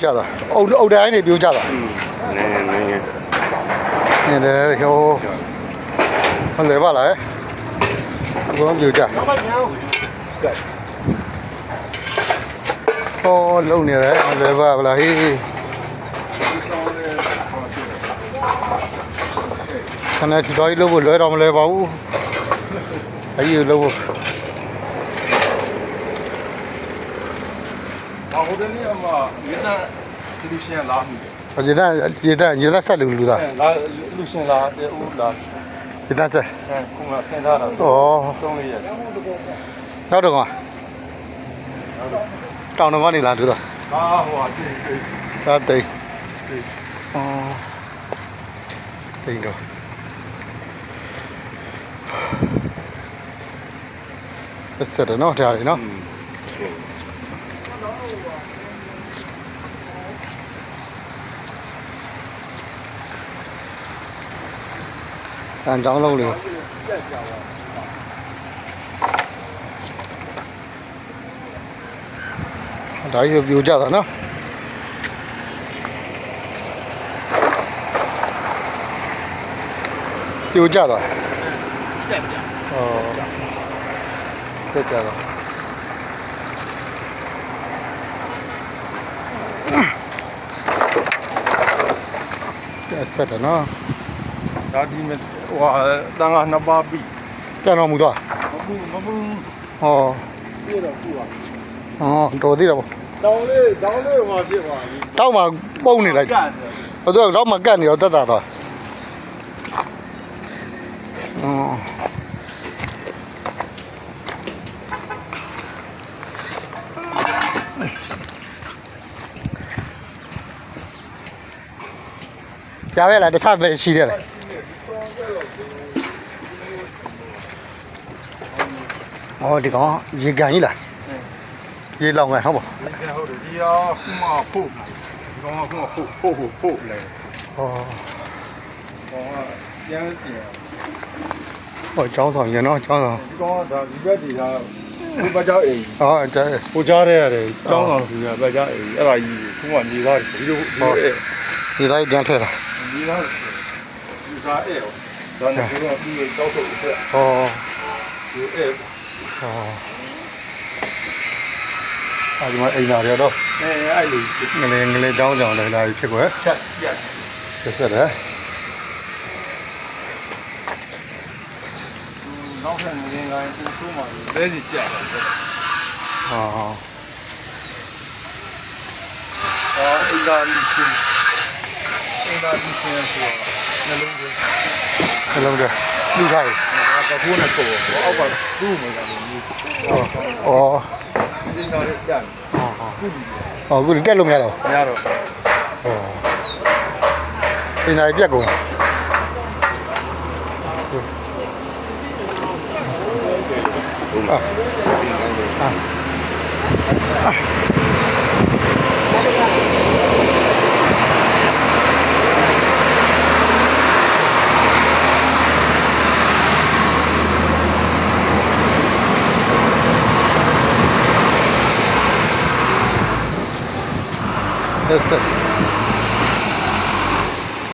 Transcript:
ကြတာအုတ်တိုင်းနေပြိုးကြတာနေတယ်ဟိုမလဲပါလားအကုန်ပြိုးကြဟောလုံနေတယ်မလဲပါဗလားဟေးခဏဒီတော့လို့လွယ်တော့မလဲပါဘူးအဲ့ဒီလို့ဟိုတနေ့အမရေတန်းလူရှင်လာပြီရေတန်းဆက်လူသားလာလူရှင်လာတဲ့ဦးလာရေတန်းဆက်ခုနဆင်ထားတာဩ3-4ရက်နောက်တော့တောင်တော်ကနေလာတူတော့ဟာဟိုအတင်းဟာတိတ်ဩတိတ်တော့ဆက်တယ်နော်ဒါလေနော်တန်တောင်းလုံးလေးဒါကြီးပြိုကြတာနော်ပြိုကြတာတက်ပြတက်ကြတာဆက်တယ်နော်ဒါဒီမဲ့ဟိုတန်ခါ2ပါးပြီပြန်တော်မူသွားမဘူးဟောပြေတော့ကူပါတော်သေးတယ်ပေါ့တောင်းလေးဟိုဖြစ်သွားပြီတောက်မှာပုံနေလိုက်ဟိုတော့မှကတ်နေတော့တက်တာသွားပြားပဲလားတခြားပဲရှိသေးတယ်ဒီကောင်ရေကန်ကြီးလားရေလောင်ကန်ဟုတ်ပါဟုတ်တယ်ဒီရောခုမှဖို့ဒီကောင်ကခုမှဖို့လဲပြန်ကျောင်းဆောင်ရနော်ကျောင်းဆောင်ဒီကောင်ကဒါဒီဘက်တွေကဘုရားကျောင်းအိမ်ဟိုကြားထဲရတယ်ကျောင်းဆောင်သူကဘက်ကျောင်းအိမ်အဲ့ဒါကြီးခုမှနေသားဒီလိုနေသားပြန်ထည့်တာနေသားဒီစားအဲ့တော့ဒါနဲ့ဒီတော့ပြီးတောက်ထုတ်ဆက်ဒီအဲ့ဒီမှာအိမ်လာရတော့အဲ့လိုငလေတောင်းကြောင်လည်းလာဖြစ်ကွယ်ဆက်ဆက်တယ်နောက်ထပ်နေရင်လည်းသူ့ဆိုးမှာလဲစီကြတယ်အိမ်သာလူချင်းဆိုနှလုံးသွင်းလူထားတယ်ဒါကဖိုးနဲ့ပို့အောက်ကသူ့မှာကလည်းမျိုးအိမ်သာလေးကြတယ်ခုတက်လို့မရတော့မရတော့အိမ်သာပြက်ကုန်Yes, sir.